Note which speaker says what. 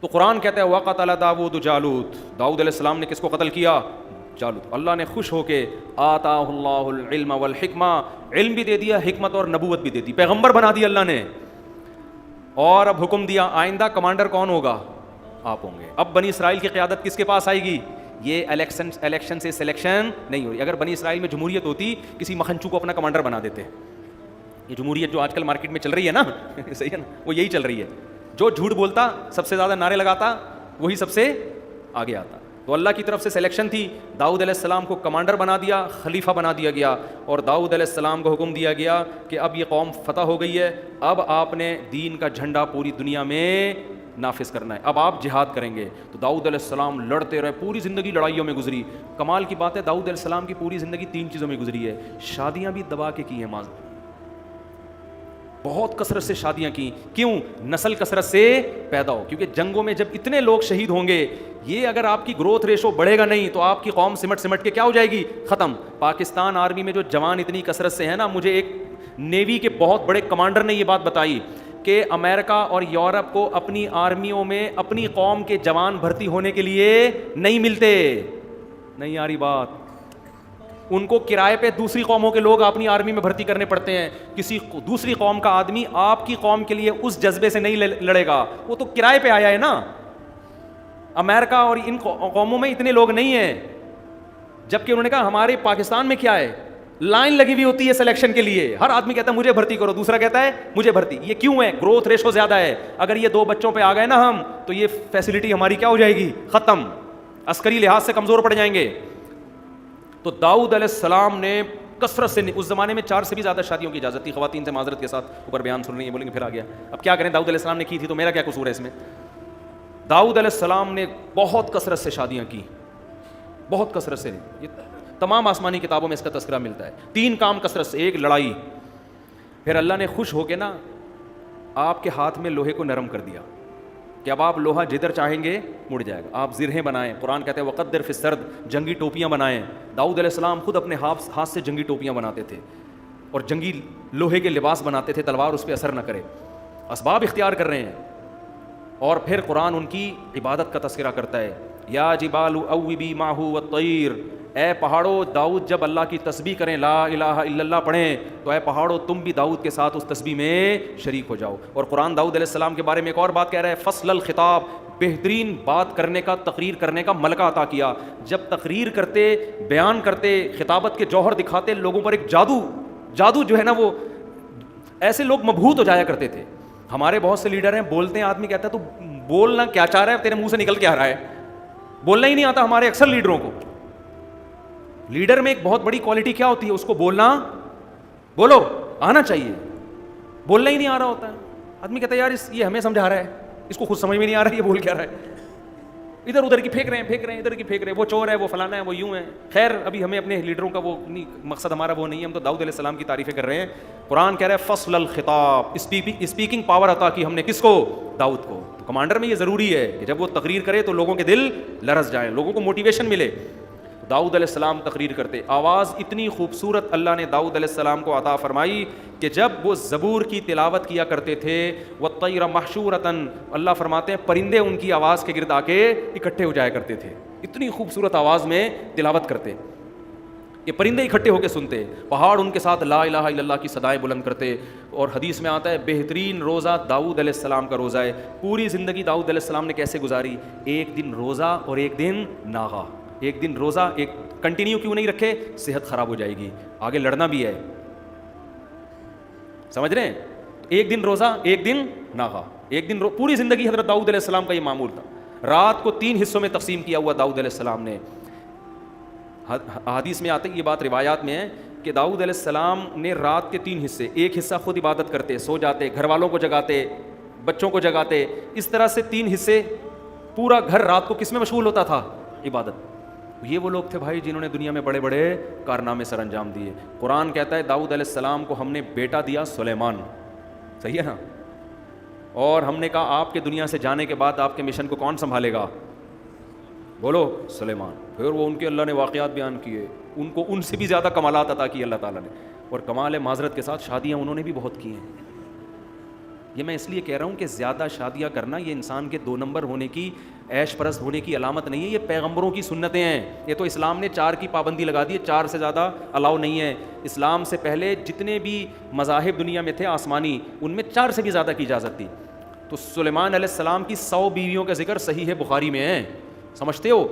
Speaker 1: تو قرآن کہتا ہے وَقَتَلَ داؤد جالوت، داؤد علیہ السلام نے کس کو قتل کیا؟ جالوت۔ اللہ نے خوش ہو کے آتاہ اللہ العلم والحکمہ، علم بھی دے دیا، حکمت اور نبوت بھی دے دی، پیغمبر بنا دیا اللہ نے، اور اب حکم دیا آئندہ کمانڈر کون ہوگا؟ آپ ہوں گے۔ اب بنی اسرائیل کی قیادت کس کے پاس آئے گی؟ یہ الیکشن سے سلیکشن نہیں ہوئی۔ اگر بنی اسرائیل میں جمہوریت ہوتی کسی مکھنچو کو اپنا کمانڈر بنا دیتے۔ یہ جمہوریت جو آج کل مارکیٹ میں چل رہی ہے نا صحیح ہے نا، وہ یہی چل رہی ہے، جو جھوٹ بولتا سب سے زیادہ نعرے لگاتا وہی سب سے آگے آتا۔ تو اللہ کی طرف سے سلیکشن تھی، داؤد علیہ السلام کو کمانڈر بنا دیا، خلیفہ بنا دیا گیا، اور داؤد علیہ السلام کو حکم دیا گیا کہ اب یہ قوم فتح ہو گئی ہے، اب آپ نے دین کا جھنڈا پوری دنیا میں نافذ کرنا ہے، اب آپ جہاد کریں گے۔ تو داؤد علیہ السلام لڑتے رہے، پوری زندگی لڑائیوں میں گزری۔ کمال کی بات ہے داؤد علیہ السلام کی پوری زندگی 3 چیزوں میں گزری ہے، شادیاں بھی دبا کے کی ہیں، بہت کثرت سے شادیاں کی۔ کیوں؟ نسل کثرت سے پیدا ہو، کیونکہ جنگوں میں جب اتنے لوگ شہید ہوں گے، یہ اگر آپ کی گروتھ ریشو بڑھے گا نہیں تو آپ کی قوم سمٹ کے کیا ہو جائے گی؟ ختم۔ پاکستان آرمی میں جو جوان اتنی کثرت سے ہے نا، مجھے ایک نیوی کے بہت بڑے کمانڈر نے یہ بات بتائی کہ امریکہ اور یورپ کو اپنی آرمیوں میں اپنی قوم کے جوان بھرتی ہونے کے لیے نہیں ملتے۔ نہیں آ رہی بات؟ ان کو کرائے پہ دوسری قوموں کے لوگ اپنی آرمی میں بھرتی کرنے پڑتے ہیں۔ کسی دوسری قوم کا آدمی آپ کی قوم کے لیے اس جذبے سے نہیں لڑے گا، وہ تو کرائے پہ آیا ہے نا۔ امریکہ اور ان قوموں میں اتنے لوگ نہیں ہیں، جبکہ انہوں نے کہا ہمارے پاکستان میں کیا ہے، لائن لگی ہوئی ہوتی ہے سلیکشن کے لیے، ہر آدمی کہتا ہے مجھے بھرتی کرو، دوسرا کہتا ہے مجھے بھرتی۔ یہ کیوں ہے؟ گروتھ ریشو زیادہ ہے۔ اگر یہ 2 بچوں پہ آ گئے نا ہم، تو یہ فیسلٹی ہماری کیا ہو جائے گی؟ ختم، عسکری لحاظ سے کمزور پڑ جائیں گے۔ تو داؤد علیہ السلام نے کثرت سے، اس زمانے میں 4 سے بھی زیادہ شادیوں کی اجازت تھی، خواتین سے معذرت کے ساتھ اوپر بیان سن رہی ہیں، بولیں گے پھر آ گیا، اب کیا کریں، داؤد علیہ السلام نے کی تھی تو میرا کیا قصور ہے اس میں؟ داؤد علیہ السلام نے بہت کثرت سے شادیاں کی، بہت کثرت سے، یہ تمام آسمانی کتابوں میں اس کا تذکرہ ملتا ہے۔ 3 کام کثرت سے، ایک لڑائی، پھر اللہ نے خوش ہو کے نا آپ کے ہاتھ میں لوہے کو نرم کر دیا کہ اب آپ لوہا جدھر چاہیں گے مڑ جائے گا، آپ زرہیں بنائیں، قرآن کہتے ہیں وقدر فی السرد، جنگی ٹوپیاں بنائیں۔ داؤد علیہ السلام خود اپنے ہاتھ سے جنگی ٹوپیاں بناتے تھے اور جنگی لوہے کے لباس بناتے تھے، تلوار اس پہ اثر نہ کرے، اسباب اختیار کر رہے ہیں۔ اور پھر قرآن ان کی عبادت کا تذکرہ کرتا ہے، یا جبال اوبی معہ والطیر، اے پہاڑوں، داؤد جب اللہ کی تسبیح کریں، لا الہ الا اللہ پڑھیں، تو اے پہاڑوں تم بھی داؤد کے ساتھ اس تسبیح میں شریک ہو جاؤ۔ اور قرآن داؤد علیہ السلام کے بارے میں ایک اور بات کہہ رہا ہے، فصل الخطاب، بہترین بات کرنے کا، تقریر کرنے کا ملکہ عطا کیا۔ جب تقریر کرتے، بیان کرتے، خطابت کے جوہر دکھاتے، لوگوں پر ایک جادو جو ہے نا، وہ ایسے لوگ مبہوت ہو جایا کرتے تھے۔ ہمارے بہت سے لیڈر ہیں، بولتے ہیں، آدمی کہتا ہے تو بولنا کیا چاہ رہا ہے، تیرے منہ سے نکل کے آ رہا ہے، بولنا ہی نہیں آتا ہمارے اکثر لیڈروں کو۔ لیڈر میں ایک بہت بڑی کوالٹی کیا ہوتی ہے؟ اس کو بولو آنا چاہیے، بولنا ہی نہیں آ رہا ہوتا ہے۔ آدمی کہتا ہے یار یہ ہمیں سمجھا رہا ہے، اس کو خود سمجھ میں نہیں آ رہا ہے یہ بول کیا رہا ہے، ادھر ادھر کی پھینک رہے ہیں، ادھر کی پھینک رہے ہیں، وہ چور ہے، وہ فلانا ہے، وہ یوں ہے۔ خیر ابھی ہمیں اپنے لیڈروں کا وہ نہیں، مقصد ہمارا وہ نہیں ہے، ہم تو داؤد علیہ السلام کی تعریفیں کر رہے ہیں۔ قرآن کہہ رہا ہے فصل الخطاب، اسپیکنگ پاور عطا کی ہم نے کس کو؟ داؤد کو۔ تو کمانڈر میں یہ ضروری ہے کہ جب وہ تقریر کرے تو لوگوں کے دل لرز جائیں، لوگوں کو موٹیویشن ملے۔ داؤد علیہ السلام تقریر کرتے، آواز اتنی خوبصورت اللہ نے داؤد علیہ السلام کو عطا فرمائی کہ جب وہ زبور کی تلاوت کیا کرتے تھے، وَالطَّيْرَ مَحْشُورَةً، اللہ فرماتے ہیں پرندے ان کی آواز کے گرد آ کے اکٹھے ہو جایا کرتے تھے، اتنی خوبصورت آواز میں تلاوت کرتے، یہ پرندے اکٹھے ہو کے سنتے، پہاڑ ان کے ساتھ لا الہ الا اللہ کی صدائیں بلند کرتے۔ اور حدیث میں آتا ہے بہترین روزہ داؤد علیہ السلام کا روزہ ہے۔ پوری زندگی داؤد علیہ السلام نے کیسے گزاری؟ ایک دن روزہ اور ایک دن ناغہ، ایک دن روزہ، ایک کنٹینیو کیوں نہیں رکھے؟ صحت خراب ہو جائے گی، آگے لڑنا بھی ہے، سمجھ رہے ہیں؟ ایک دن روزہ ایک دن ناغہ، ایک دن پوری زندگی حضرت داؤد علیہ السلام کا یہ معمول تھا۔ رات کو 3 حصوں میں تقسیم کیا ہوا داؤد علیہ السلام نے۔ حدیث میں آتے یہ بات روایات میں ہے کہ داؤد علیہ السلام نے رات کے 3 حصے، ایک حصہ خود عبادت کرتے، سو جاتے، گھر والوں کو جگاتے، بچوں کو جگاتے، اس طرح سے 3 حصے، پورا گھر رات کو کس میں مشغول ہوتا تھا؟ عبادت۔ یہ وہ لوگ تھے بھائی جنہوں نے دنیا میں بڑے بڑے کارنامے سر انجام دیے۔ قرآن کہتا ہے داؤد علیہ السلام کو ہم نے بیٹا دیا سلیمان، صحیح ہے نا؟ اور ہم نے کہا آپ کے دنیا سے جانے کے بعد آپ کے مشن کو کون سنبھالے گا؟ بولو سلیمان۔ پھر وہ ان کے اللہ نے واقعات بیان کیے، ان کو ان سے بھی زیادہ کمالات عطا کیے اللہ تعالیٰ نے، اور کمال معذرت کے ساتھ شادیاں انہوں نے بھی بہت کی ہیں، یہ میں اس لیے کہہ رہا ہوں کہ زیادہ شادیاں کرنا یہ انسان کے 2 نمبر ہونے کی، عیش پرست ہونے کی علامت نہیں ہے، یہ پیغمبروں کی سنتیں ہیں. یہ تو اسلام نے 4 کی پابندی لگا دی ہے، 4 سے زیادہ الاؤ نہیں ہے. اسلام سے پہلے جتنے بھی مذاہب دنیا میں تھے آسمانی، ان میں 4 سے بھی زیادہ کی اجازت تھی. تو سلیمان علیہ السلام کی 100 بیویوں کا ذکر صحیح ہے بخاری میں ہے، سمجھتے ہو؟